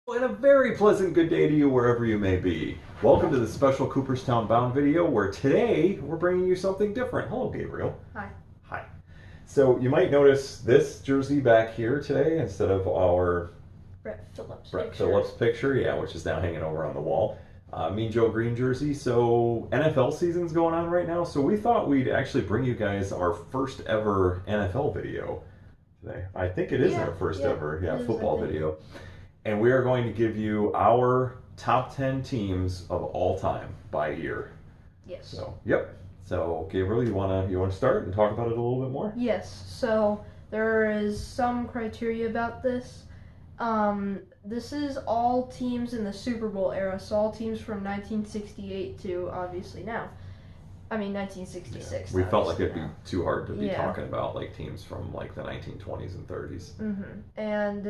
And a very pleasant good day to you wherever you may be. Welcome to the special Cooperstown Bound video where today we're bringing you something different. Hello, Gabriel. Hi. Hi. So you might notice this jersey back here today instead of our Brett Phillips picture, yeah, which is now hanging over on the wall. Mean Joe Green jersey. So NFL season's going on right now, so we thought we'd actually bring you guys our first ever NFL video today. I think it is our first ever, football video. And we are going to give you our top 10 teams of all time by year. Yes. So, yep. So, Gabriel, you wanna start and talk about it a little bit more? Yes. So there is some criteria about this. This is all teams in the Super Bowl era, so all teams from 1968 to obviously now. I mean 1966. Yeah. We felt like it'd be too hard to be talking about like teams from like the 1920s and 30s. Mm-hmm.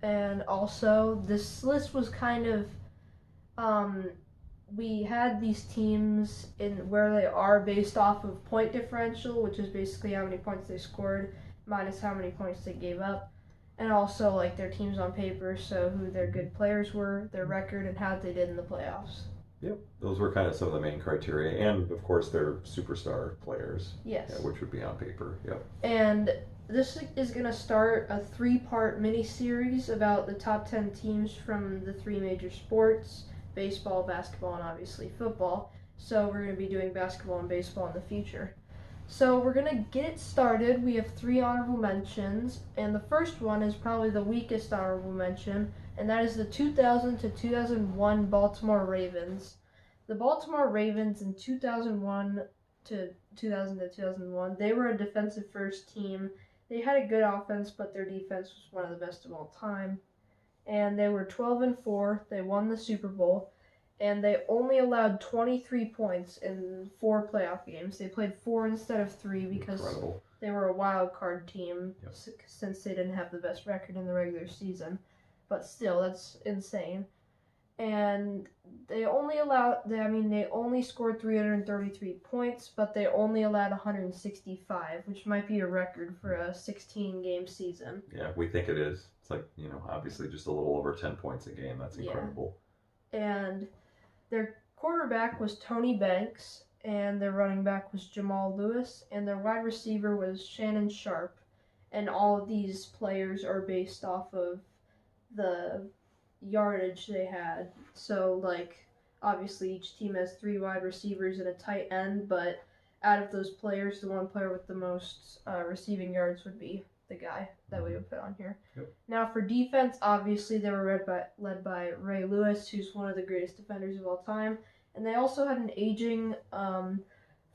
And also this list was kind of we had these teams in where they are based off of point differential, which is basically how many points they scored minus how many points they gave up, and also like their teams on paper, so who their good players were, their record, and how they did in the playoffs. Yep, those were kind of some of the main criteria, and of course their superstar players. Yes. Yeah, which would be on paper. Yep. And this is going to start a 3-part mini-series about the top 10 teams from the 3 major sports: baseball, basketball, and obviously football. So we're going to be doing basketball and baseball in the future. So we're going to get it started. We have 3 honorable mentions, and the first one is probably the weakest honorable mention, and that is the 2000 to 2001 Baltimore Ravens. The Baltimore Ravens in 2001 to 2001, they were a defensive first team. They had a good offense, but their defense was one of the best of all time. And they were 12-4. They won the Super Bowl, and they only allowed 23 points in 4 playoff games. They played 4 instead of 3 because they were a wild card team since they didn't have the best record in the regular season. But still, that's insane. And they only scored 333 points, but they only allowed 165, which might be a record for a 16-game season. Yeah, we think it is. It's like, obviously just a little over 10 points a game. That's incredible. Yeah. And their quarterback was Tony Banks, and their running back was Jamal Lewis, and their wide receiver was Shannon Sharp. And all of these players are based off of the yardage they had. So, like, obviously each team has 3 wide receivers and a tight end, but out of those players, the one player with the most receiving yards would be the guy that we would put on here. Yep. Now, for defense, obviously they were led by Ray Lewis, who's one of the greatest defenders of all time, and they also had an aging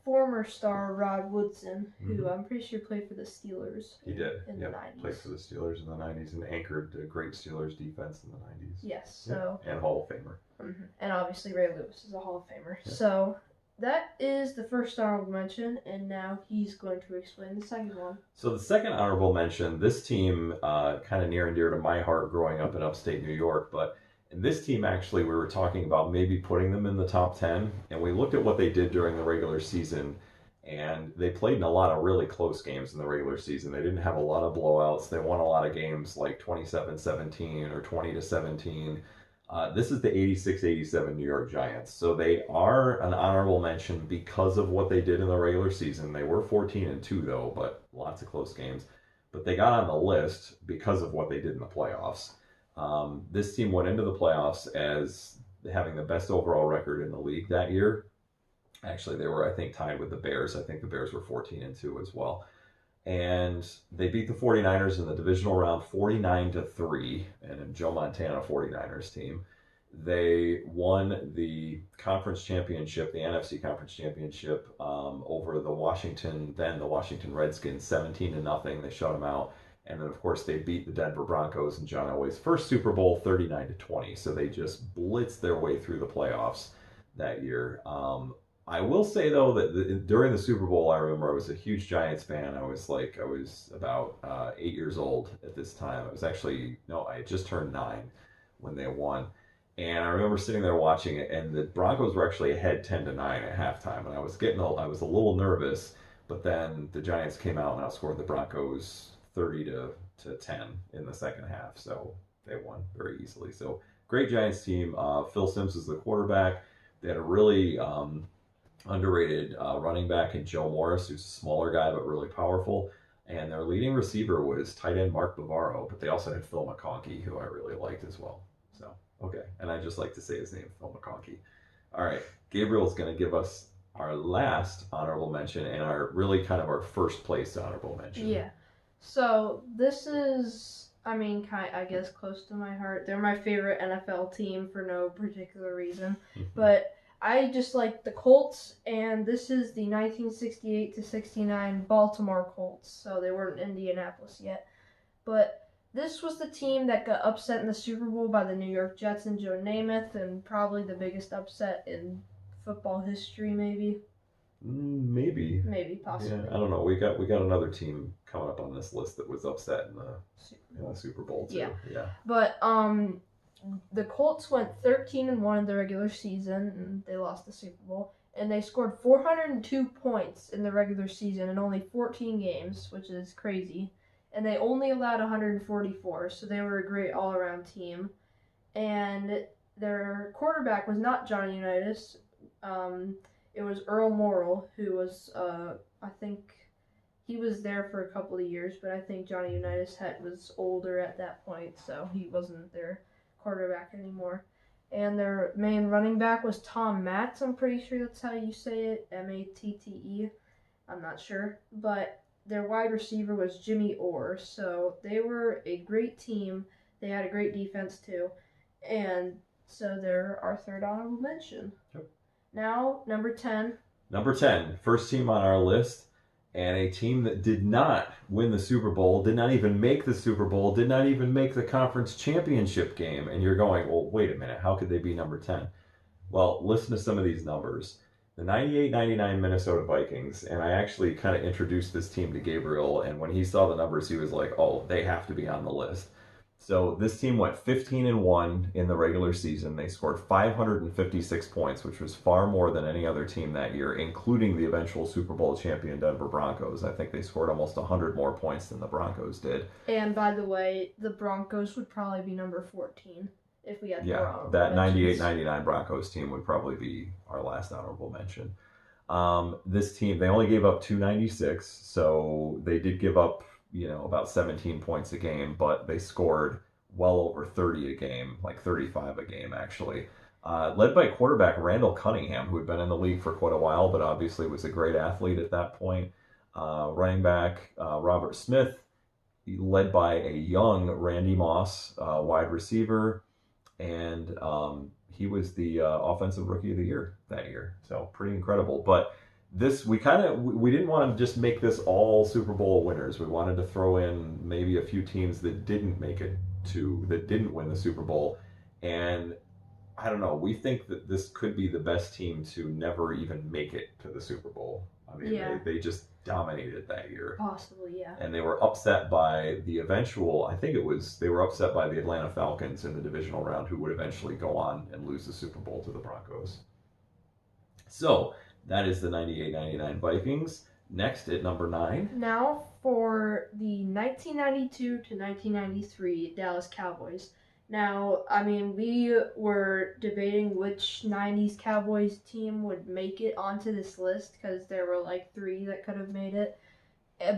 former star, Rod Woodson, who I'm pretty sure played for the Steelers. He did. In the 90s. Played for the Steelers in the 90s and anchored a great Steelers defense in the 90s. Yes. So. And Hall of Famer. And obviously Ray Lewis is a Hall of Famer. Yeah. So that is the first honorable mention, and now he's going to explain the second one. So the second honorable mention, this team, kind of near and dear to my heart growing up in upstate New York, but in this team, actually, we were talking about maybe putting them in the top 10, and we looked at what they did during the regular season, and they played in a lot of really close games in the regular season. They didn't have a lot of blowouts. They won a lot of games like 27-17 or 20-17. This is the 86-87 New York Giants. So they are an honorable mention because of what they did in the regular season. They were 14-2 though, but lots of close games. But they got on the list because of what they did in the playoffs. This team went into the playoffs as having the best overall record in the league that year. Actually, they were, I think, tied with the Bears. I think the Bears were 14-2 as well. And they beat the 49ers in the divisional round 49-3, and a Joe Montana 49ers team. They won the conference championship, the NFC conference championship, over the Washington Redskins 17-0. They shut them out. And then, of course, they beat the Denver Broncos in John Elway's first Super Bowl 39-20. So they just blitzed their way through the playoffs that year. I will say, though, that during the Super Bowl, I remember I was a huge Giants fan. I was about 8 years old at this time. I had just turned 9 when they won. And I remember sitting there watching it, and the Broncos were actually ahead 10-9 at halftime. And I was a little nervous, but then the Giants came out and outscored the Broncos 30-10 in the second half. So they won very easily. So great Giants team. Phil Simms is the quarterback. They had a really underrated running back in Joe Morris, who's a smaller guy but really powerful. And their leading receiver was tight end Mark Bavaro, but they also had Phil McConkey, who I really liked as well. So, okay. And I just like to say his name, Phil McConkey. All right. Gabriel's going to give us our last honorable mention and our really kind of our first place honorable mention. Yeah. So this is, I guess close to my heart. They're my favorite NFL team for no particular reason, but I just like the Colts, and this is the 1968 to 69 Baltimore Colts. So they weren't in Indianapolis yet, but this was the team that got upset in the Super Bowl by the New York Jets and Joe Namath, and probably the biggest upset in football history, maybe. Maybe, possibly. Yeah, I don't know. We got another team coming up on this list that was upset in the Super Bowl too. Yeah. But the Colts went 13-1 in the regular season, and they lost the Super Bowl. And they scored 402 points in the regular season in only 14 games, which is crazy. And they only allowed 144, so they were a great all-around team. And their quarterback was not Johnny Unitas. It was Earl Morrall, who was, I think, he was there for a couple of years, but I think Johnny Unitas was older at that point, so he wasn't their quarterback anymore. And their main running back was Tom Matz. I'm pretty sure that's how you say it, Matte. I'm not sure, but their wide receiver was Jimmy Orr. So they were a great team. They had a great defense too, and so they're our third honorable mention. Yep. Now, number 10. Number 10, first team on our list, and a team that did not win the Super Bowl, did not even make the Super Bowl, did not even make the conference championship game. And you're going, well, wait a minute, how could they be number 10? Well, listen to some of these numbers. The 98-99 Minnesota Vikings, and I actually kind of introduced this team to Gabriel, and when he saw the numbers, he was like, oh, they have to be on the list. So this team went 15-1 in the regular season. They scored 556 points, which was far more than any other team that year, including the eventual Super Bowl champion Denver Broncos. I think they scored almost 100 more points than the Broncos did. And by the way, the Broncos would probably be number 14 if we had that 98-99 Broncos team would probably be our last honorable mention. This team, they only gave up 296, so they did give up about 17 points a game, but they scored well over 30 a game, like 35 a game, actually. Led by quarterback Randall Cunningham, who had been in the league for quite a while, but obviously was a great athlete at that point. Running back Robert Smith, led by a young Randy Moss, wide receiver, and he was the offensive rookie of the year that year. So pretty incredible. But we didn't want to just make this all Super Bowl winners. We wanted to throw in maybe a few teams that didn't win the Super Bowl. And I don't know, we think that this could be the best team to never even make it to the Super Bowl. I mean, they just dominated that year. Possibly, yeah. And they were upset by they were upset by the Atlanta Falcons in the divisional round, who would eventually go on and lose the Super Bowl to the Broncos. So that is the 98-99 Vikings. Next at number 9. Now for the 1992 to 1993 Dallas Cowboys. Now, I mean, we were debating which 90s Cowboys team would make it onto this list because there were like 3 that could have made it.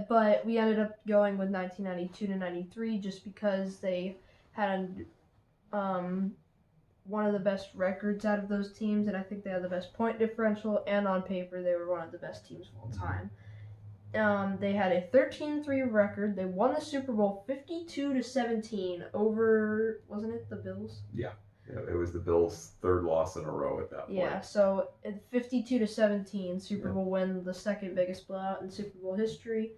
But we ended up going with 1992 to 93 just because they had one of the best records out of those teams, and I think they had the best point differential, and on paper they were one of the best teams of all time. They had a 13-3 record. They won the Super Bowl 52-17 over, wasn't it the Bills? Yeah, it was the Bills' third loss in a row at that point. Yeah, so 52-17 Super Bowl win, the second biggest blowout in Super Bowl history.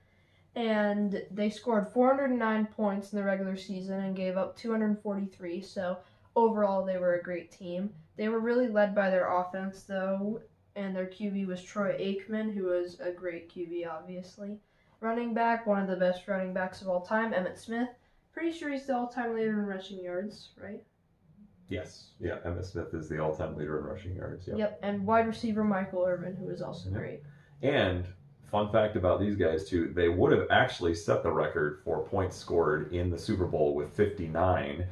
And they scored 409 points in the regular season and gave up 243, so overall, they were a great team. They were really led by their offense, though, and their QB was Troy Aikman, who was a great QB, obviously. Running back, one of the best running backs of all time, Emmitt Smith. Pretty sure he's the all-time leader in rushing yards, right? Yes. Yeah, Emmitt Smith is the all-time leader in rushing yards. Yep, and wide receiver Michael Irvin, who was also great. And fun fact about these guys, too, they would have actually set the record for points scored in the Super Bowl with 59.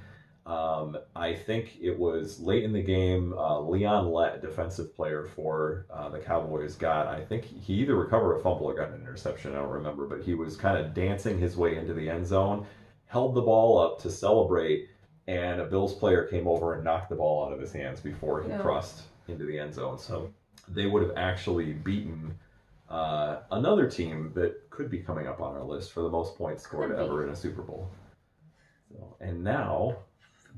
I think it was late in the game. Leon Lett, defensive player for the Cowboys, I think he either recovered a fumble or got an interception. I don't remember, but he was kind of dancing his way into the end zone, held the ball up to celebrate, and a Bills player came over and knocked the ball out of his hands before he crossed into the end zone. So they would have actually beaten another team that could be coming up on our list for the most points scored ever in a Super Bowl. So, and now,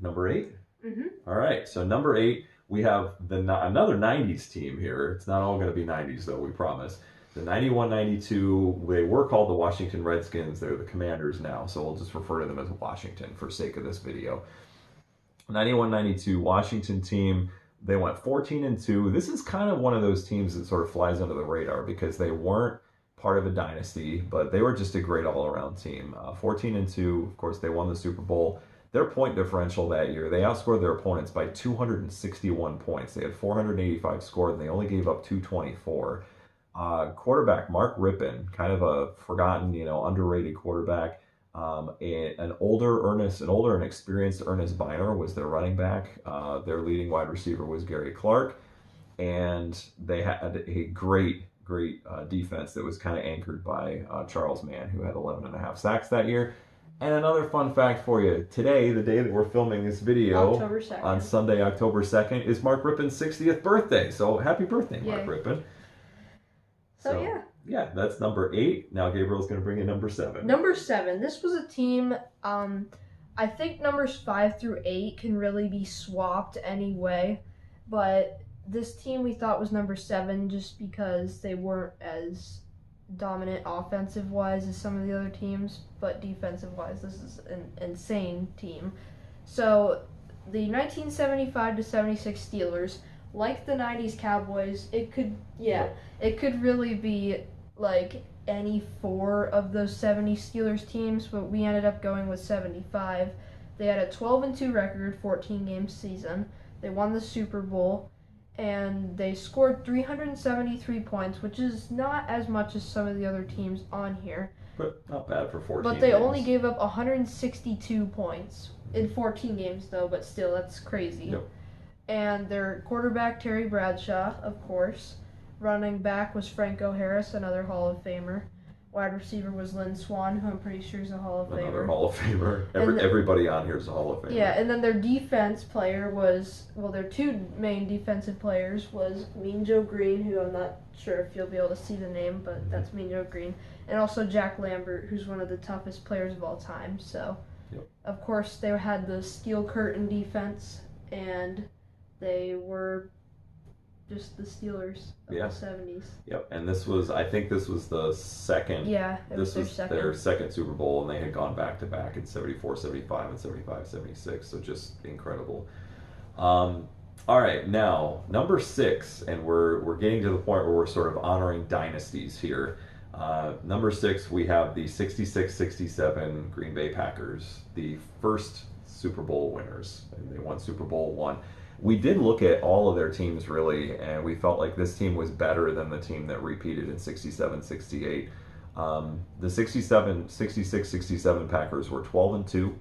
number 8? Mm-hmm. All right, so number 8, we have another 90s team here. It's not all going to be 90s, though, we promise. The 91-92, they were called the Washington Redskins. They're the Commanders now, so we'll just refer to them as Washington for sake of this video. 91-92 Washington team. They went 14-2. This is kind of one of those teams that sort of flies under the radar because they weren't part of a dynasty, but they were just a great all-around team. 14-2, of course, they won the Super Bowl. Their point differential that year, they outscored their opponents by 261 points. They had 485 scored, and they only gave up 224. Quarterback Mark Rippon, kind of a forgotten, underrated quarterback. An older and experienced Ernest Biner was their running back. Their leading wide receiver was Gary Clark, and they had a great defense that was kind of anchored by Charles Mann, who had 11.5 sacks that year. And another fun fact for you, today, the day that we're filming this video, October 2nd. on Sunday, October 2nd, is Mark Rippon's 60th birthday. So happy birthday, Mark Rippon. So yeah. Yeah, that's number 8. Now Gabriel's going to bring in number 7. Number 7. This was a team, I think numbers 5 through 8 can really be swapped anyway, but this team we thought was number 7 just because they weren't as dominant offensive-wise as some of the other teams, but defensive-wise, this is an insane team. So the 1975-76 Steelers, like the 90s Cowboys, it could really be like any 4 of those 70 Steelers teams, but we ended up going with 75. They had a 12-2 record, 14-game season. They won the Super Bowl, and they scored 373 points, which is not as much as some of the other teams on here. But not bad for 14 But they games. only gave up 162 points in 14 games, though, but still, that's crazy. Yep. And their quarterback, Terry Bradshaw, of course. Running back was Franco Harris, another Hall of Famer. Wide receiver was Lynn Swann, who I'm pretty sure is a Hall of Famer. Another Hall of Famer. Everybody on here is a Hall of Famer. Yeah, and then their defense player was, their 2 main defensive players was Mean Joe Green, who I'm not sure if you'll be able to see the name, but that's Mean Joe Green. And also Jack Lambert, who's one of the toughest players of all time. So, Of course, they had the steel curtain defense, and they were just the Steelers of the 70s. Yep, and I think this was the second. Yeah, this was their second Super Bowl, and they had gone back to back in 74, 75, and 75, 76. So just incredible. All right, now number 6, and we're getting to the point where we're sort of honoring dynasties here. Number 6, we have the 66-67 Green Bay Packers, the first Super Bowl winners, and they won Super Bowl 1. We did look at all of their teams, really, and we felt like this team was better than the team that repeated in 67-68. The 66-67 Packers were 12-2.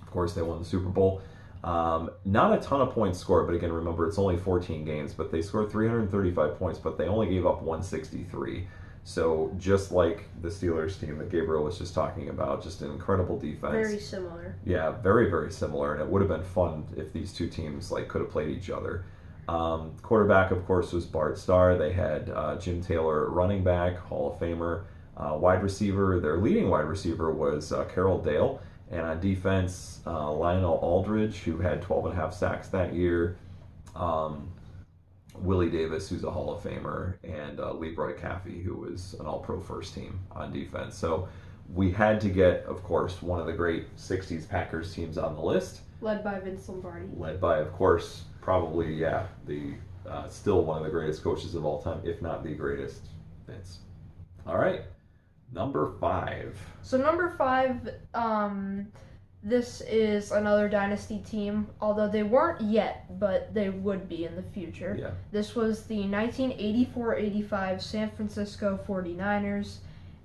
Of course, they won the Super Bowl. Not a ton of points scored, but again, remember, it's only 14 games, but they scored 335 points, but they only gave up 163. So just like the Steelers team that Gabriel was just talking about, just an incredible defense. Very similar. Yeah, very, very similar, and it would have been fun if these two teams could have played each other. Quarterback, of course, was Bart Starr. They had Jim Taylor, running back, Hall of Famer. Wide receiver, their leading wide receiver was Carroll Dale, and on defense, Lionel Aldridge, who had 12.5 sacks that year. Willie Davis, who's a Hall of Famer, and Leroy Caffey, who was an All-Pro first team on defense. So we had to get, of course, one of the great 60s Packers teams on the list. Led by Vince Lombardi. Led by, of course, probably, still one of the greatest coaches of all time, if not the greatest, Vince. All right, number 5. So number 5, this is another dynasty team, although they weren't yet, but they would be in the future. Yeah. This was the 1984-85 San Francisco 49ers,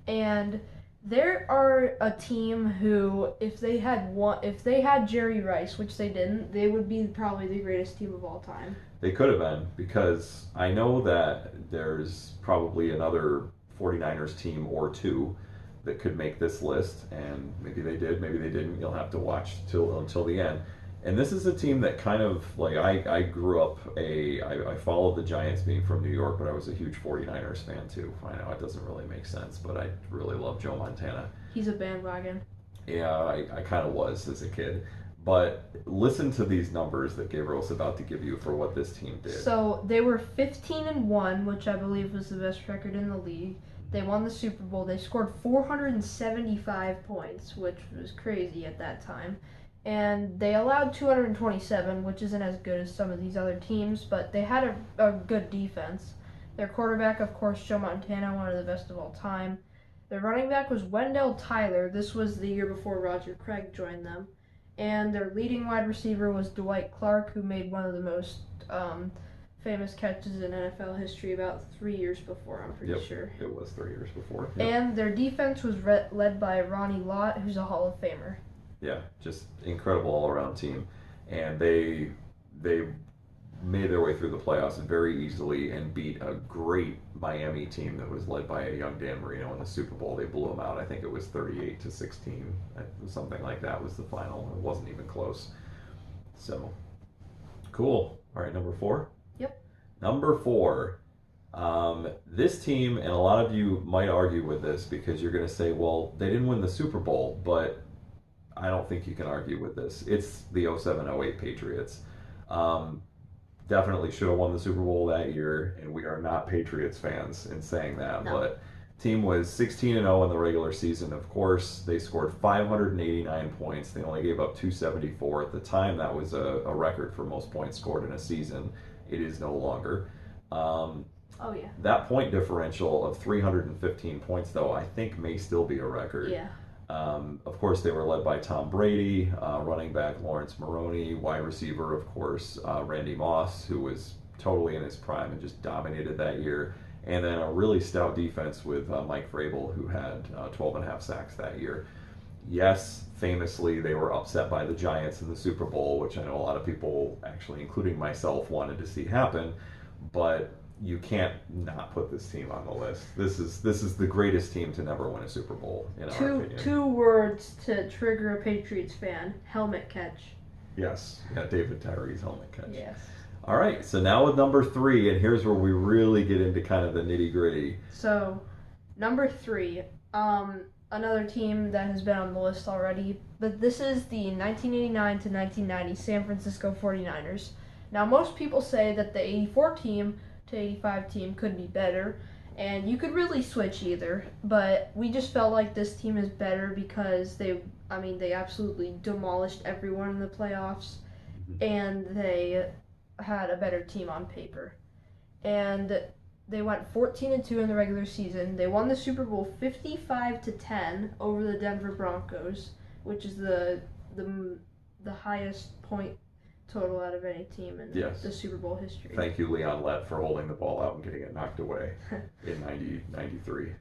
and There are a team who, if they had Jerry Rice, which they didn't, they would be probably the greatest team of all time. They could have been, because I know that there's probably another 49ers team or two that could make this list, and maybe they did, maybe they didn't. You'll have to watch until the end. And this is a team that kind of like I grew up I followed the Giants being from New York, but I was a huge 49ers fan too. I know it doesn't really make sense, but I really love Joe Montana. He's a bandwagon. Yeah, I kind of was as a kid. But listen to these numbers that Gabriel's about to give you for what this team did. So they were 15-1, which I believe was the best record in the league. They won the Super Bowl. They scored 475 points, which was crazy at that time. And they allowed 227, which isn't as good as some of these other teams, but they had a good defense. Their quarterback, of course, Joe Montana, one of the best of all time. Their running back was Wendell Tyler. This was the year before Roger Craig joined them. And their leading wide receiver was Dwight Clark, who made one of the most famous catches in NFL history about 3 years before, I'm pretty sure. It was 3 years before. Yep. And their defense was led by Ronnie Lott, who's a Hall of Famer. Yeah, just incredible all-around team. And they made their way through the playoffs very easily and beat a great Miami team that was led by a young Dan Marino in the Super Bowl. They blew them out. I think it was 38-16, something like that was the final. It wasn't even close. So, cool. All right, number 4? Yep. Number 4. This team, and a lot of you might argue with this because you're going to say, well, they didn't win the Super Bowl, but I don't think you can argue with this. It's the 07-08 Patriots. Definitely should have won the Super Bowl that year, and we are not Patriots fans in saying that. No. But team was 16-0 in the regular season. Of course, they scored 589 points. They only gave up 274 at the time. That was a record for most points scored in a season. It is no longer. Oh yeah. That point differential of 315 points, though, I think may still be a record. Yeah. Of course, they were led by Tom Brady, running back Lawrence Maroney, wide receiver, of course, Randy Moss, who was totally in his prime and just dominated that year. And then a really stout defense with Mike Vrabel, who had 12 and a half sacks that year. Yes, famously, they were upset by the Giants in the Super Bowl, which I know a lot of people, actually including myself, wanted to see happen. But you can't not put this team on the list. This is the greatest team to never win a Super Bowl, in our opinion. Two words to trigger a Patriots fan: helmet catch. Yes, yeah, David Tyree's helmet catch. Yes. All right, so now with number 3, and here's where we really get into kind of the nitty gritty. So, number 3, another team that has been on the list already, but this is the 1989 to 1990 San Francisco 49ers. Now, most people say that the 84 team to 85 team could be better, and you could really switch either, but we just felt like this team is better because they absolutely demolished everyone in the playoffs, and they had a better team on paper. And they went 14-2 in the regular season. They won the Super Bowl 55-10 over the Denver Broncos, which is the highest point total out of any team in the Super Bowl history. Thank you, Leon Lett, for holding the ball out and getting it knocked away in 93.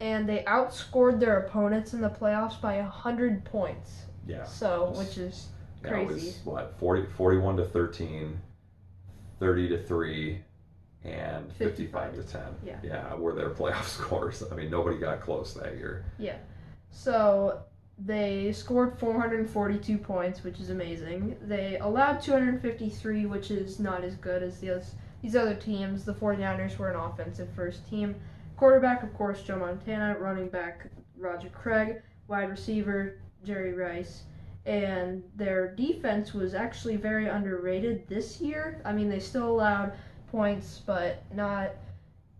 And they outscored their opponents in the playoffs by 100 points. Yeah. So, which is crazy. It was, 41-13, 30-3, and 55-10. Yeah, were their playoff scores. I mean, nobody got close that year. Yeah. So, they scored 442 points, which is amazing. They allowed 253, which is not as good as these other teams. The 49ers were an offensive first team. Quarterback, of course, Joe Montana. Running back, Roger Craig. Wide receiver, Jerry Rice. And their defense was actually very underrated this year. I mean, they still allowed points, but not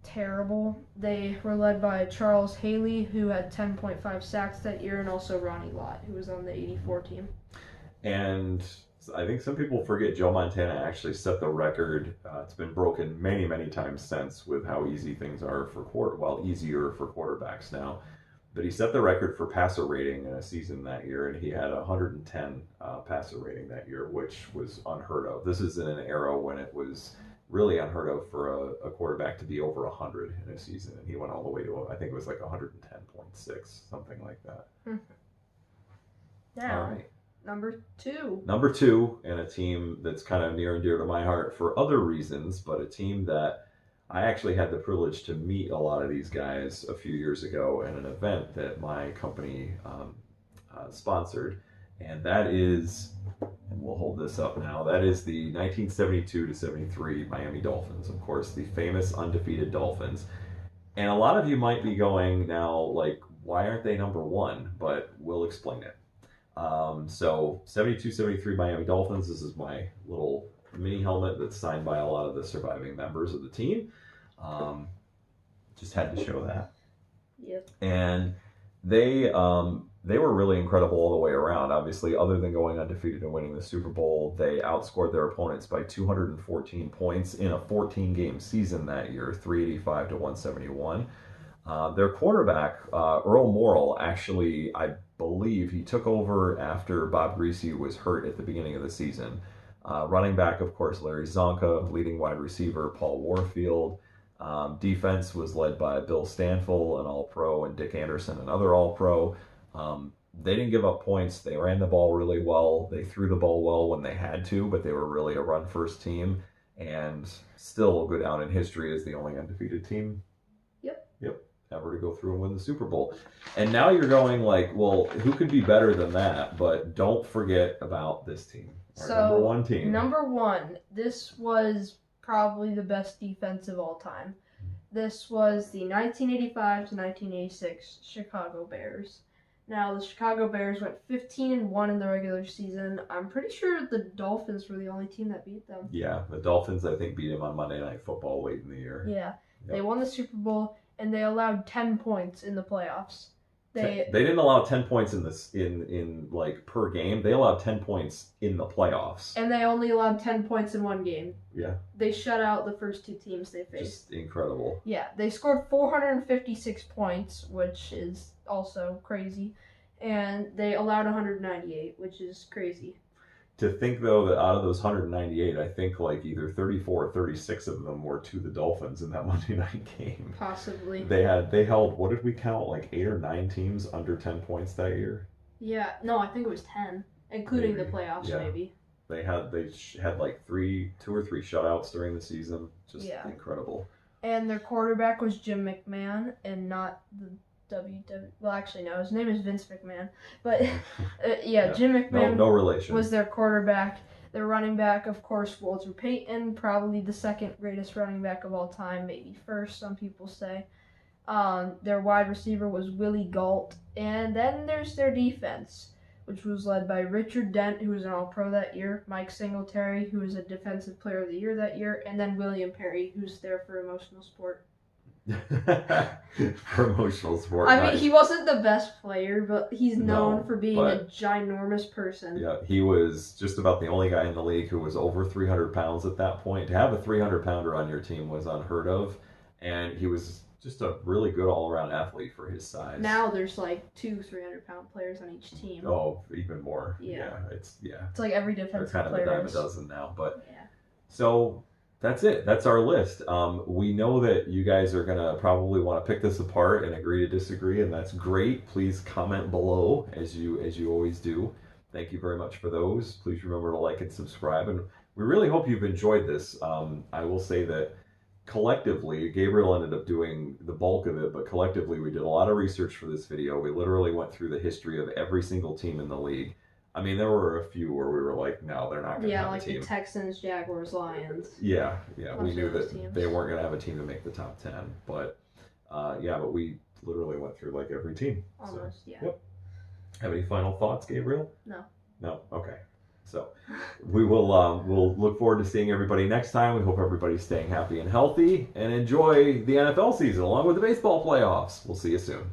terrible. They were led by Charles Haley, who had 10.5 sacks that year, and also Ronnie Lott, who was on the 84 team. And I think some people forget Joe Montana actually set the record. It's been broken many, many times since with how easy things are easier for quarterbacks now. But he set the record for passer rating in a season that year, and he had 110 passer rating that year, which was unheard of. This is in an era when it was really unheard of for a quarterback to be over 100 in a season, and he went all the way to, I think it was like 110.6, something like that. Now, all right. Number two, and a team that's kind of near and dear to my heart for other reasons, but a team that I actually had the privilege to meet a lot of these guys a few years ago at an event that my company sponsored, and that is, and we'll hold this up now, that is the 1972 to 73 Miami Dolphins, of course, the famous undefeated Dolphins. And a lot of you might be going now, like, why aren't they number one? But we'll explain it. So 72-73 Miami Dolphins, this is my little mini helmet that's signed by a lot of the surviving members of the team. Just had to show that. Yep. And they were really incredible all the way around. Obviously, other than going undefeated and winning the Super Bowl, they outscored their opponents by 214 points in a 14-game season that year, 385 to 171. Their quarterback, Earl Morrall, actually, I believe he took over after Bob Griese was hurt at the beginning of the season. Running back, of course, Larry Zonka. Leading wide receiver, Paul Warfield. Defense was led by Bill Stanfill, an All-Pro, and Dick Anderson, another All-Pro. They didn't give up points. They ran the ball really well. They threw the ball well when they had to, but they were really a run-first team, and still will go down in history as the only undefeated team. Yep. Ever to go through and win the Super Bowl. And now you're going like, well, who could be better than that? But don't forget about this team. Our number one team. Number one, this was probably the best defense of all time. This was the 1985 to 1986 Chicago Bears. Now, the Chicago Bears went 15-1 in the regular season. I'm pretty sure the Dolphins were the only team that beat them. Yeah, the Dolphins, I think, beat them on Monday Night Football late in the year. Yeah. Yep. They won the Super Bowl, and they allowed 10 points in the playoffs. They didn't allow 10 points in like per game. They allowed 10 points in the playoffs. And they only allowed 10 points in one game. Yeah. They shut out the first two teams they faced. Just incredible. Yeah, they scored 456 points, which is also crazy. And they allowed 198, which is crazy. To think, though, that out of those 198, I think like either 34 or 36 of them were to the Dolphins in that Monday night game. Possibly. They held, what did we count, like 8 or 9 teams under 10 points that year? Yeah, no, I think it was 10, including maybe. The playoffs, maybe. They had like 2 or 3 shutouts during the season. Just incredible. And their quarterback was Jim McMahon, and not the well, actually, no, his name is Vince McMahon. But, Jim McMahon no relation. Was their quarterback. Their running back, of course, Walter Payton, probably the second greatest running back of all time, maybe first, some people say. Their wide receiver was Willie Gault. And then there's their defense, which was led by Richard Dent, who was an All-Pro that year, Mike Singletary, who was a Defensive Player of the Year that year, and then William Perry, who's there for emotional support. Promotional sport. I mean, he wasn't the best player, but he's known for being a ginormous person. Yeah, he was just about the only guy in the league who was over 300 pounds at that point. To have a 300-pounder on your team was unheard of, and he was just a really good all-around athlete for his size. Now there's like 2 300-pound players on each team. Oh, even more. Yeah. It's like every defensive player. They're kind of a dime a dozen now, but so. That's it. That's our list. We know that you guys are going to probably want to pick this apart and agree to disagree, and that's great. Please comment below, as you always do. Thank you very much for those. Please remember to like and subscribe, and we really hope you've enjoyed this. I will say that collectively, Gabriel ended up doing the bulk of it, but collectively we did a lot of research for this video. We literally went through the history of every single team in the league. I mean, there were a few where we were like, no, they're not going to have a team. Yeah, like the Texans, Jaguars, Lions. Yeah. We knew that they weren't going to have a team to make the top 10. But, but we literally went through like every team. Almost, yeah. Yep. Have any final thoughts, Gabriel? No. No? Okay. So, we will we'll look forward to seeing everybody next time. We hope everybody's staying happy and healthy and enjoy the NFL season along with the baseball playoffs. We'll see you soon.